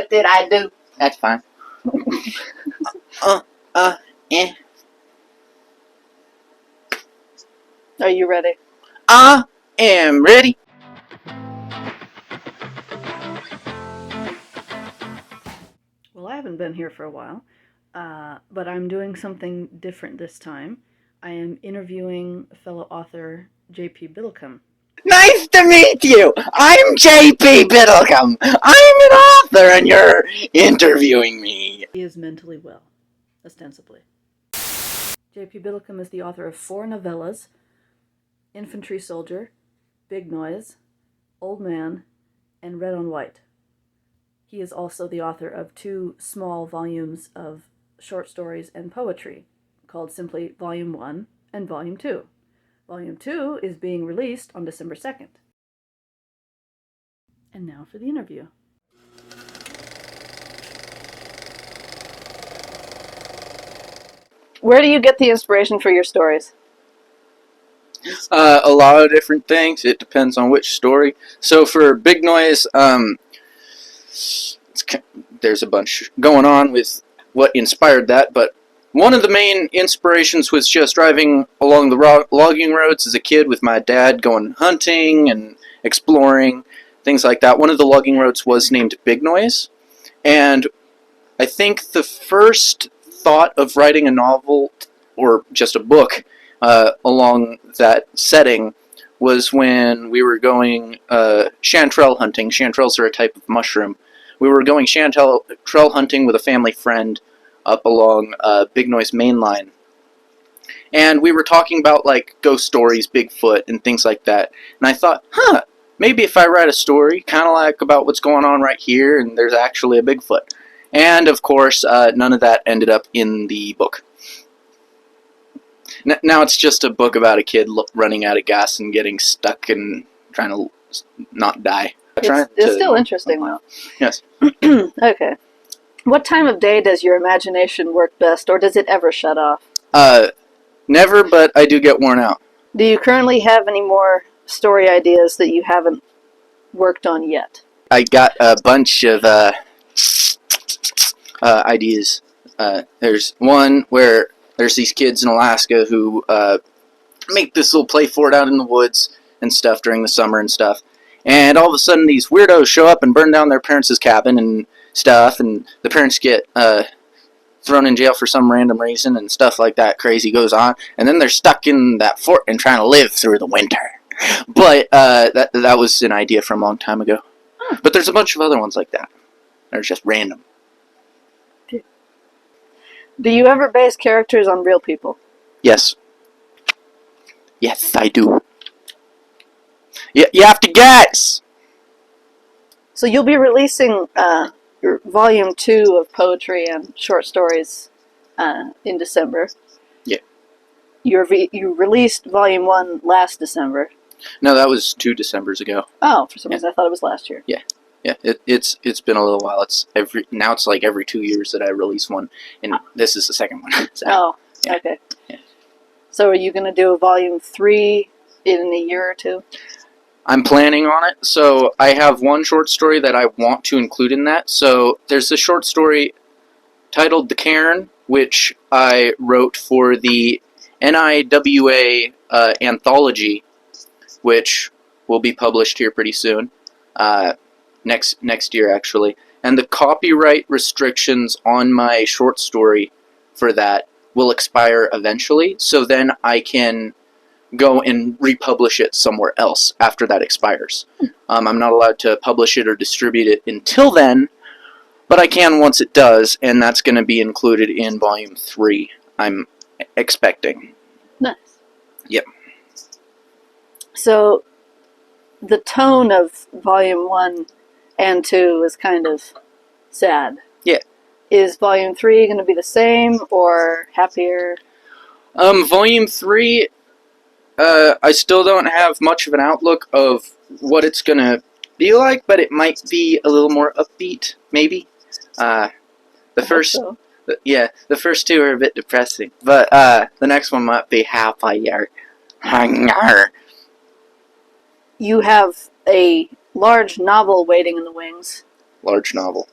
What did I do? That's fine. Eh. Are you ready? I am ready. Well, I haven't been here for a while, but I'm doing something different this time. I am interviewing fellow author J.P. Biddlecome. Nice to meet you. I'm J.P. Biddlecome. I'm an author, and you're interviewing me. He is mentally well, ostensibly. J.P. Biddlecome is the author of 4 novellas: Infantry Soldier, Big Noise, Old Man, and Red on White. He is also the author of 2 small volumes of short stories and poetry, called simply Volume 1 and Volume 2. Volume 2 is being released on December 2nd. And now for the interview. Where do you get the inspiration for your stories? A lot of different things. It depends on which story. So for Big Noise, there's a bunch going on with what inspired that, but one of the main inspirations was just driving along the logging roads as a kid with my dad, going hunting and exploring, things like that. One of the logging roads was named Big Noise, and I think the first thought of writing a novel or just a book along that setting was when we were going chanterelle hunting. Chanterelles are a type of mushroom. We were going chanterelle hunting with a family friend up along Big Noise Main Line. And we were talking about like ghost stories, Bigfoot, and things like that. And I thought, maybe if I write a story kind of like about what's going on right here and there's actually a Bigfoot. And of course, none of that ended up in the book. Now it's just a book about a kid running out of gas and getting stuck and trying to not die. It's still interesting, though. Yes. Okay. What time of day does your imagination work best, or does it ever shut off? Never, but I do get worn out. Do you currently have any more story ideas that you haven't worked on yet? I got a bunch of ideas. There's one where there's these kids in Alaska who make this little play fort out in the woods and stuff during the summer and stuff. And all of a sudden these weirdos show up and burn down their parents' cabin and stuff, and the parents get thrown in jail for some random reason and stuff like that crazy goes on. And then they're stuck in that fort and trying to live through the winter. But that was an idea from a long time ago. But there's a bunch of other ones like that. They're just random. Do you ever base characters on real people? Yes. Yes, I do. You have to guess! So you'll be releasing your Volume 2 of poetry and short stories in December. Yeah. You released Volume 1 last December. No, that was 2 Decembers ago. Oh, for some reason I thought it was last year. Yeah. Yeah, it's been a little while. Now it's like every 2 years that I release one, and this is the second one. So, yeah. Okay. Yeah. So are you going to do a Volume 3 in a year or two? I'm planning on it. So I have one short story that I want to include in that. So there's a short story titled The Cairn, which I wrote for the NIWA anthology, which will be published here pretty soon. Next year, actually. And the copyright restrictions on my short story for that will expire eventually, so then I can go and republish it somewhere else after that expires. I'm not allowed to publish it or distribute it until then, but I can once it does, and that's going to be included in Volume 3, I'm expecting. Nice. Yep. So the tone of Volume 1 and 2 is kind of sad. Yeah. Is Volume 3 going to be the same or happier? Volume 3, I still don't have much of an outlook of what it's going to be like, but it might be a little more upbeat, maybe. The first 2 are a bit depressing, but the next one might be happier. You have a large novel waiting in the wings. Large novel.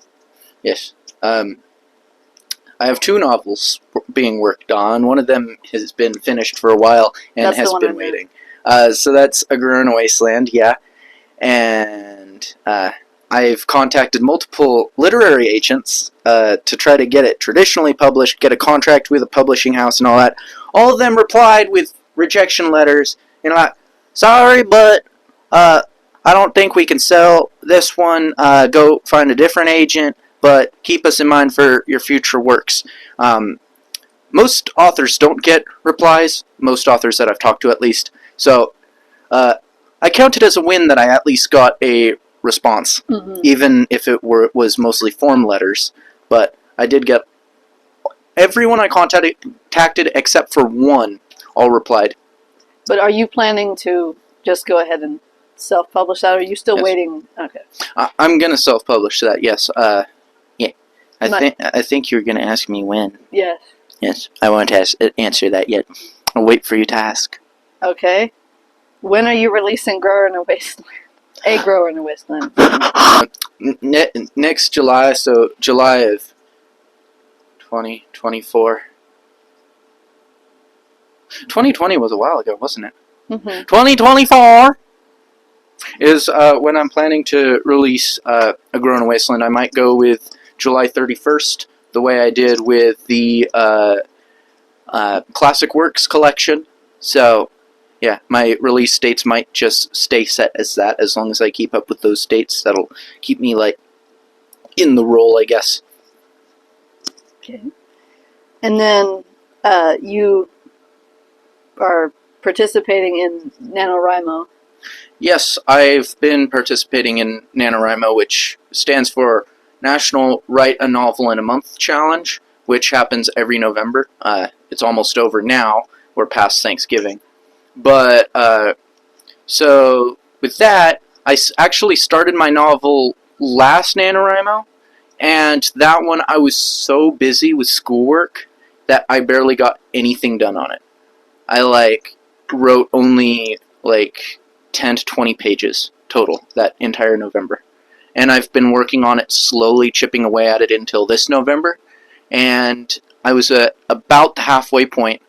Yes. I have 2 novels being worked on. One of them has been finished for a while and That's the has one been I knew. waiting. So that's A Girl in a Wasteland, yeah. And I've contacted multiple literary agents to try to get it traditionally published, get a contract with a publishing house and all that. All of them replied with rejection letters, like, sorry, but I don't think we can sell this one. Go find a different agent, but keep us in mind for your future works. Most authors don't get replies, most authors that I've talked to at least. So I count it as a win that I at least got a response, even if it was mostly form letters. But I did get everyone I contacted except for one all replied. But are you planning to just go ahead and self-publish that, or are you still Yes. waiting? Okay. I'm gonna self-publish that. Yes. Yeah. I think you're gonna ask me when. Yes. Yes. I won't answer that yet. I'll wait for you to ask. Okay. When are you releasing Grower in a Wasteland? A Grower in a Wasteland. Next July, so July of 2024. 2020 was a while ago, wasn't it? 2024 is when I'm planning to release A Girl in a Wasteland. I might go with July 31st, the way I did with the Classic Works collection. So, yeah, my release dates might just stay set as that, as long as I keep up with those dates. That'll keep me, like, in the role, I guess. Okay. And then you are participating in NaNoWriMo. Yes, I've been participating in NaNoWriMo, which stands for National Write a Novel in a Month Challenge, which happens every November. It's almost over now. We're past Thanksgiving. But, so, with that, I actually started my novel last NaNoWriMo, and that one I was so busy with schoolwork that I barely got anything done on it. I, wrote only, 10 to 20 pages total that entire November. And I've been working on it slowly, chipping away at it until this November. And I was at about the halfway point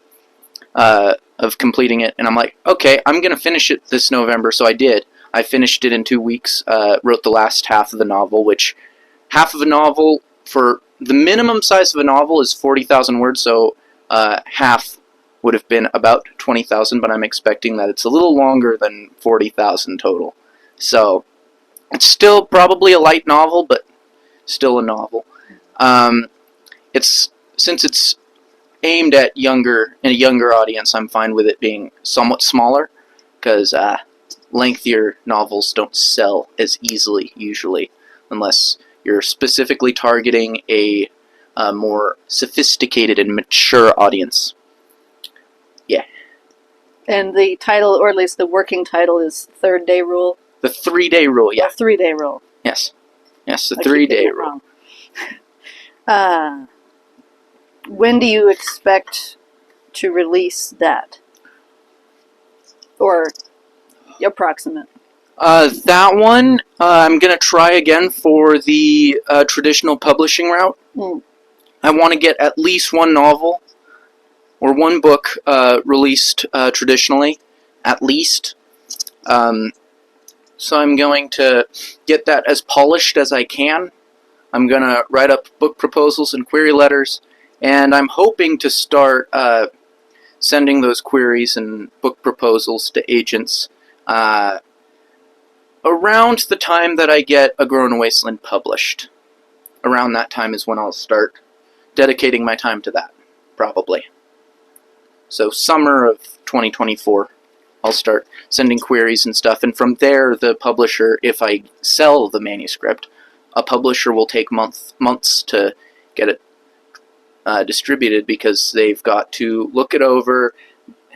of completing it. And I'm like, okay, I'm going to finish it this November. So I did. I finished it in 2 weeks, wrote the last half of the novel, which half of a novel, for the minimum size of a novel is 40,000 words, so half would have been about 20,000, but I'm expecting that it's a little longer than 40,000 total. So it's still probably a light novel, but still a novel. Since it's aimed at a younger audience, I'm fine with it being somewhat smaller, because lengthier novels don't sell as easily usually, unless you're specifically targeting a more sophisticated and mature audience. Yeah. And the title, or at least the working title, is Third Day Rule. The 3-day rule, yeah. 3-day rule. Yes. Yes, the 3-day rule. When do you expect to release that? Or approximate? That one, I'm going to try again for the traditional publishing route. I want to get at least one novel or one book released traditionally, at least. So I'm going to get that as polished as I can. I'm going to write up book proposals and query letters, and I'm hoping to start sending those queries and book proposals to agents around the time that I get A Girl in a Wasteland published. Around that time is when I'll start dedicating my time to that, probably. So summer of 2024, I'll start sending queries and stuff, and from there, the publisher, if I sell the manuscript, a publisher will take months to get it distributed, because they've got to look it over,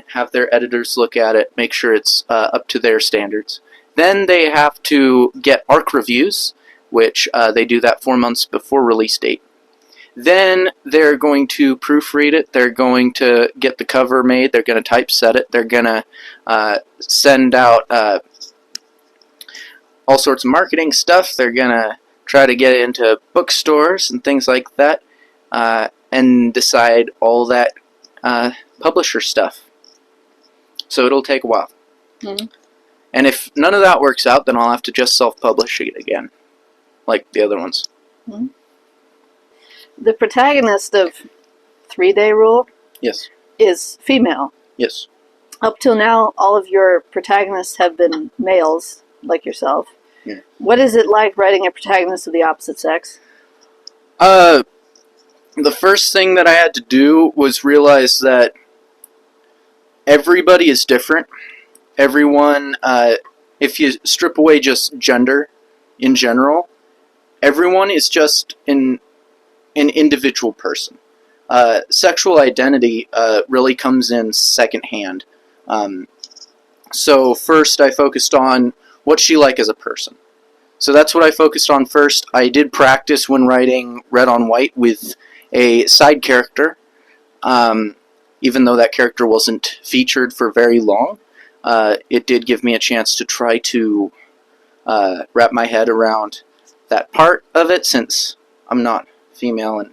have their editors look at it, make sure it's up to their standards. Then they have to get ARC reviews, which they do that 4 months before release date. Then they're going to proofread it, they're going to get the cover made, they're going to typeset it, they're going to send out all sorts of marketing stuff, they're going to try to get into bookstores and things like that, and decide all that publisher stuff. So it'll take a while. Mm-hmm. And if none of that works out, then I'll have to just self-publish it again, like the other ones. Mm-hmm. The protagonist of 3 Day Rule Yes. is female. Yes. Up till now, all of your protagonists have been males, like yourself. Yeah. What is it like writing a protagonist of the opposite sex? The first thing that I had to do was realize that everybody is different. Everyone, if you strip away just gender in general, everyone is just an individual person. Sexual identity really comes in secondhand. So first I focused on what's she like as a person. So that's what I focused on first. I did practice when writing Red on White with a side character, even though that character wasn't featured for very long. It did give me a chance to try to wrap my head around that part of it, since I'm not female, and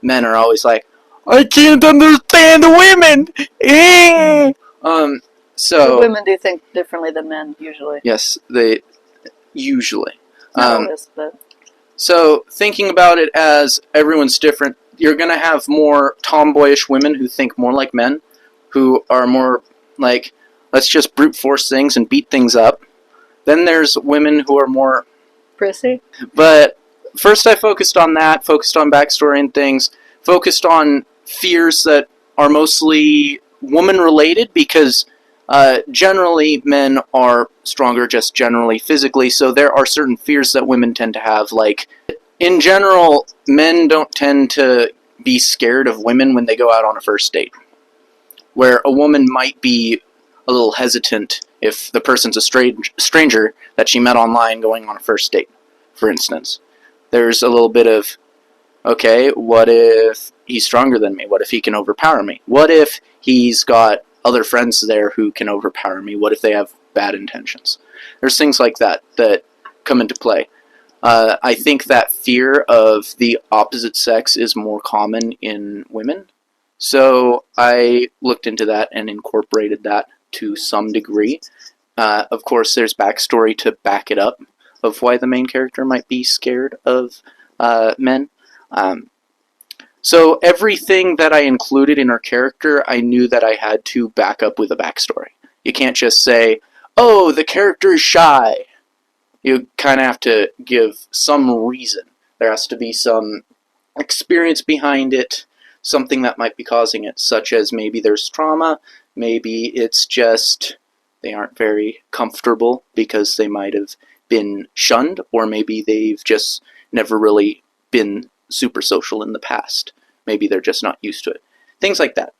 men are always like, I can't understand women! So Women do think differently than men, usually. yes, they usually. Not always, but... So thinking about it as everyone's different, you're going to have more tomboyish women who think more like men, who are more like, let's just brute force things and beat things up. Then there's women who are more prissy. But first I focused on that, focused on backstory and things, focused on fears that are mostly woman-related, because generally men are stronger just generally physically, so there are certain fears that women tend to have. Like, in general, men don't tend to be scared of women when they go out on a first date, where a woman might be a little hesitant if the person's a stranger that she met online going on a first date, for instance. There's a little bit of, okay, what if he's stronger than me? What if he can overpower me? What if he's got other friends there who can overpower me? What if they have bad intentions? There's things like that that come into play. I think that fear of the opposite sex is more common in women. So I looked into that and incorporated that to some degree. Of course, there's backstory to back it up of why the main character might be scared of men. So everything that I included in her character, I knew that I had to back up with a backstory. You can't just say, oh, the character is shy. You kind of have to give some reason. There has to be some experience behind it, something that might be causing it, such as maybe there's trauma, maybe it's just they aren't very comfortable because they might have been shunned, or maybe they've just never really been super social in the past. Maybe they're just not used to it. Things like that.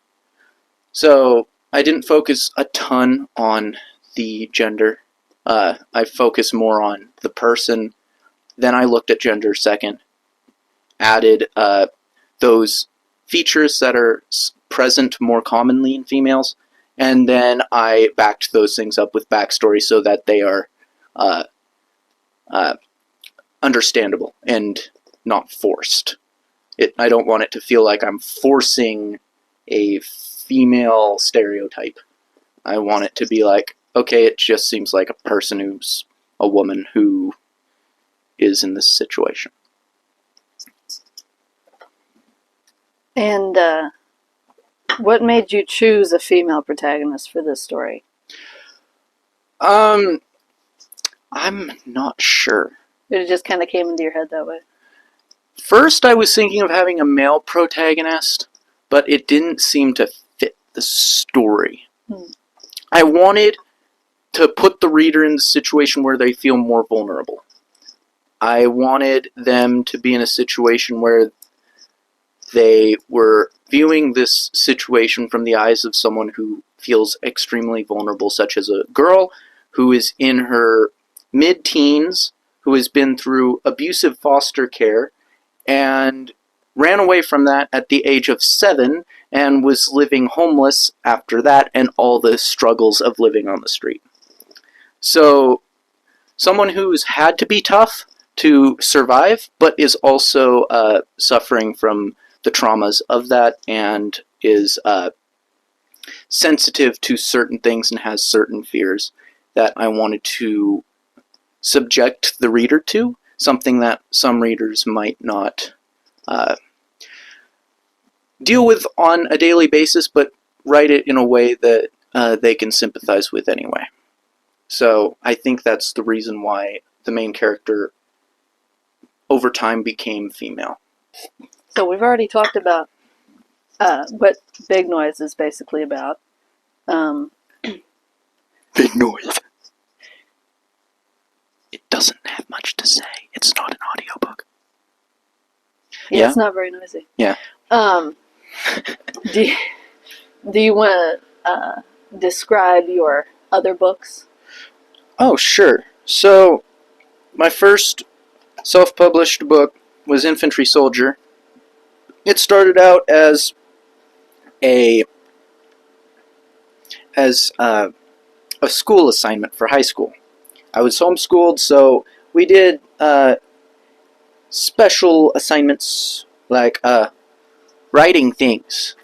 So I didn't focus a ton on the gender. I focused more on the person. Then I looked at gender second, added those features that are present more commonly in females, and then I backed those things up with backstory so that they are understandable and not forced. I don't want it to feel like I'm forcing a female stereotype. I want it to be like, okay, it just seems like a person who's a woman who is in this situation. And what made you choose a female protagonist for this story? I'm not sure. It just kind of came into your head that way? First, I was thinking of having a male protagonist, but it didn't seem to fit the story. I wanted to put the reader in the situation where they feel more vulnerable. I wanted them to be in a situation where they were viewing this situation from the eyes of someone who feels extremely vulnerable, such as a girl who is in her mid-teens, who has been through abusive foster care, and ran away from that at the age of 7, and was living homeless after that, and all the struggles of living on the street. So, someone who's had to be tough, to survive, but is also suffering from the traumas of that and is sensitive to certain things and has certain fears that I wanted to subject the reader to, something that some readers might not deal with on a daily basis, but write it in a way that they can sympathize with anyway. So I think that's the reason why the main character over time became female. So we've already talked about what Big Noise is basically about. Big Noise. It doesn't have much to say. It's not an audiobook. Yeah, it's not very noisy. Yeah. Do you want to describe your other books? Oh, sure. So, my first self-published book was Infantry Soldier. It started out as a school assignment for high school. I was homeschooled, so we did special assignments like writing things.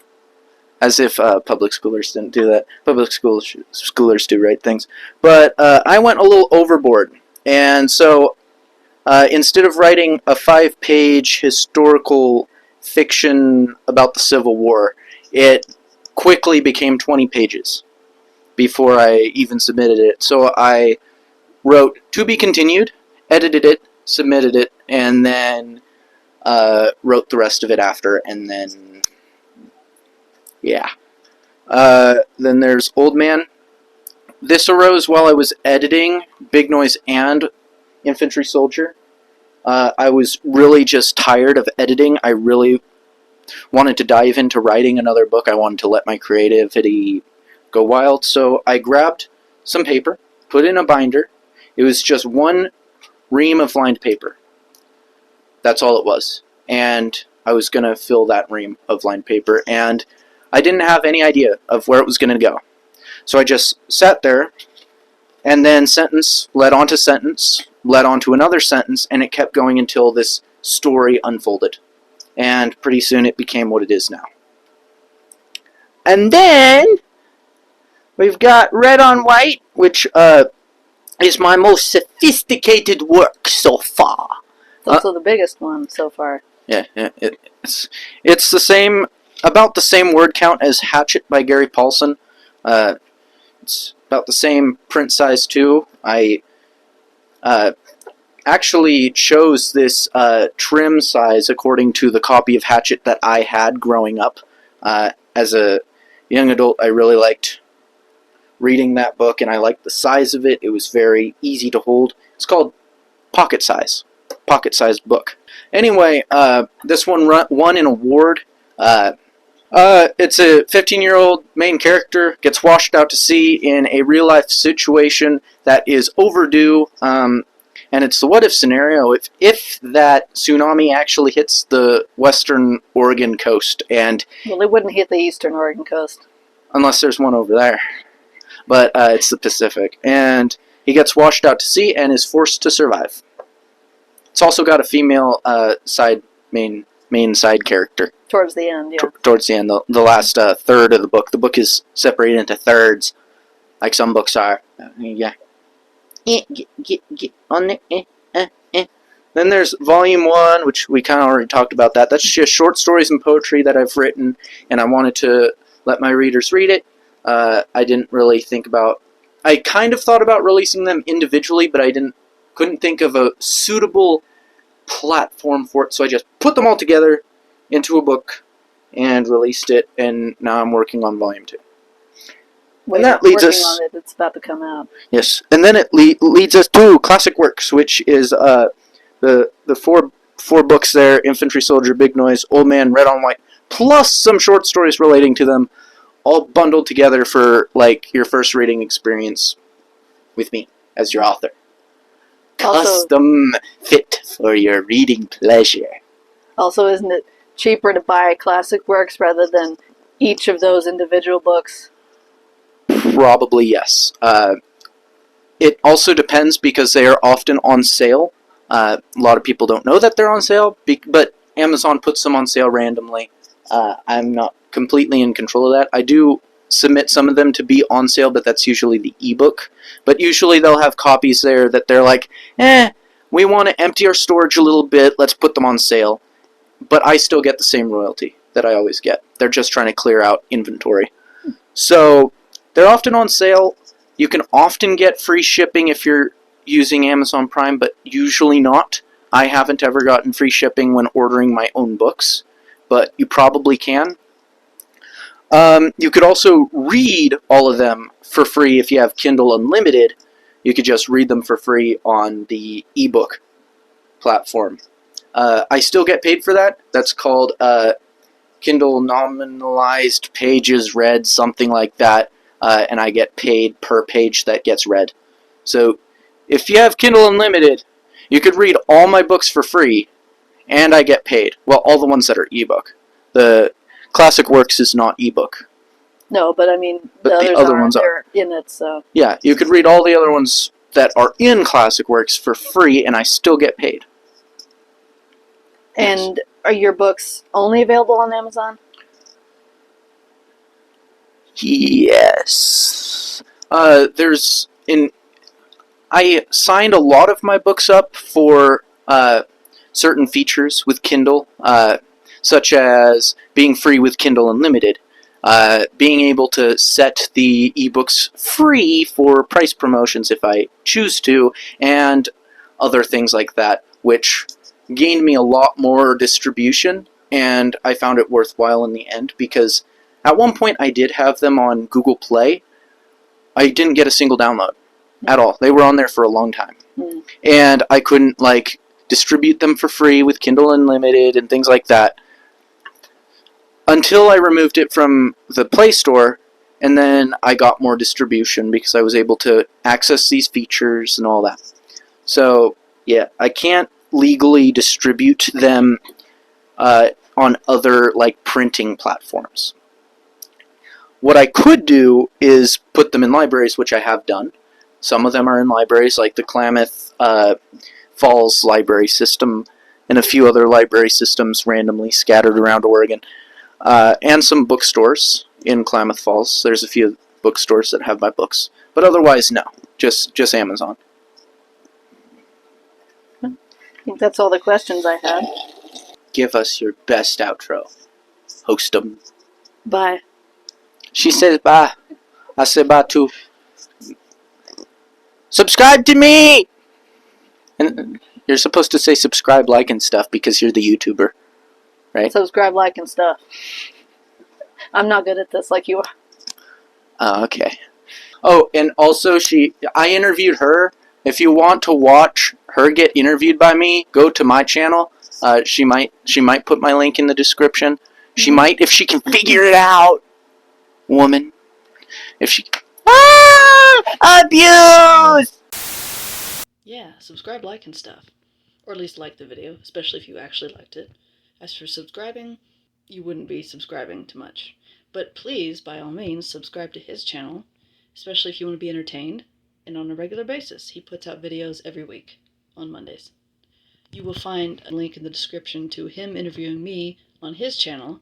As if public schoolers didn't do that. Public schoolers do write things. But I went a little overboard. And so instead of writing a 5-page historical fiction about the Civil War, it quickly became 20 pages before I even submitted it. So I wrote "To be continued," edited it, submitted it, and then wrote the rest of it after, and then yeah. Then there's Old Man. This arose while I was editing Big Noise and Infantry Soldier. I was really just tired of editing. I really wanted to dive into writing another book. I wanted to let my creativity go wild. So I grabbed some paper, put it in a binder. It was just one ream of lined paper. That's all it was. And I was going to fill that ream of lined paper. And I didn't have any idea of where it was going to go. So I just sat there, and then sentence led on to sentence, led on to another sentence, and it kept going until this story unfolded. And pretty soon it became what it is now. And then we've got Red on White, which is my most sophisticated work so far. It's also the biggest one so far. Yeah, it's the same, about the same word count as Hatchet by Gary Paulson. It's about the same print size too. I actually chose this trim size according to the copy of Hatchet that I had growing up. As a young adult, I really liked reading that book, and I liked the size of it. It was very easy to hold. It's called pocket size. Pocket-sized book. Anyway, this one won an award. It's a 15-year-old main character gets washed out to sea in a real-life situation that is overdue, and it's the what-if scenario. If that tsunami actually hits the western Oregon coast, and Well, it wouldn't hit the eastern Oregon coast. unless there's one over there, but it's the Pacific, and he gets washed out to sea and is forced to survive. It's also got a female main side character. Towards the end, yeah. Towards the end, the last third of the book. The book is separated into thirds, like some books are. Yeah. On it. Then there's Volume 1, which we kind of already talked about that. That's just short stories and poetry that I've written, and I wanted to let my readers read it. I didn't really think about... I kind of thought about releasing them individually, but I couldn't think of a suitable platform for it, so I just put them all together into a book and released it, and now I'm working on Volume 2. And that leads us... on it. It's about to come out. Yes, and then it leads us to Classic Works, which is the four books there: Infantry Soldier, Big Noise, Old Man, Red on White, plus some short stories relating to them, all bundled together for like your first reading experience with me as your author. Custom fit for your reading pleasure. Also, isn't it cheaper to buy Classic Works rather than each of those individual books? Probably yes. It also depends because they are often on sale. A lot of people don't know that they're on sale, but Amazon puts them on sale randomly. I'm not completely in control of that. I do submit some of them to be on sale, but that's usually the ebook. But usually they'll have copies there that they're like, we want to empty our storage a little bit, let's put them on sale. But I still get the same royalty that I always get. They're just trying to clear out inventory. So they're often on sale. You can often get free shipping if you're using Amazon Prime, but usually not. I haven't ever gotten free shipping when ordering my own books, but you probably can. You could also read all of them for free if you have Kindle Unlimited. You could just read them for free on the ebook platform. I still get paid for that. That's called Kindle Nominalized Pages Read, something like that. And I get paid per page that gets read. So if you have Kindle Unlimited, you could read all my books for free, and I get paid. Well, all the ones that are ebook. The Classic Works is not ebook. No, but I mean, But the other ones are. They're in it, so. Yeah, you could read all the other ones that are in Classic Works for free, and I still get paid. And are your books only available on Amazon? Yes. I signed a lot of my books up for certain features with Kindle, such as being free with Kindle Unlimited, being able to set the ebooks free for price promotions if I choose to, and other things like that, which gained me a lot more distribution, and I found it worthwhile in the end, because at one point I did have them on Google Play. I didn't get a single download at all. They were on there for a long time. And I couldn't, distribute them for free with Kindle Unlimited and things like that until I removed it from the Play Store, and then I got more distribution because I was able to access these features and all that. So, yeah, I can't legally distribute them on other, printing platforms. What I could do is put them in libraries, which I have done. Some of them are in libraries, like the Klamath Falls library system, and a few other library systems randomly scattered around Oregon, and some bookstores in Klamath Falls. There's a few bookstores that have my books, but otherwise, no, just Amazon. I think that's all the questions I had. Give us your best outro. Host 'em. Bye. She says bye. I say bye too. Subscribe to me! And you're supposed to say subscribe, like, and stuff because you're the YouTuber, right? Subscribe, like, and stuff. I'm not good at this like you are. Oh, okay. Oh, and also I interviewed her. If you want to watch her get interviewed by me, go to my channel. She might put my link in the description. She might, if she can figure it out. Woman. If she... Abuse! Yeah, subscribe, like, and stuff. Or at least like the video, especially if you actually liked it. As for subscribing, you wouldn't be subscribing to much. But please, by all means, subscribe to his channel, especially if you want to be entertained, and on a regular basis. He puts out videos every week, on Mondays. You will find a link in the description to him interviewing me on his channel,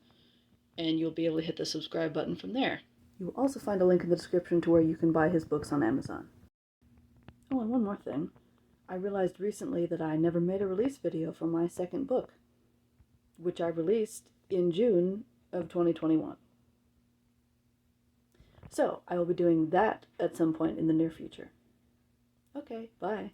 and you'll be able to hit the subscribe button from there. You will also find a link in the description to where you can buy his books on Amazon. Oh, and one more thing. I realized recently that I never made a release video for my second book, which I released in June of 2021. So, I will be doing that at some point in the near future. Okay, bye.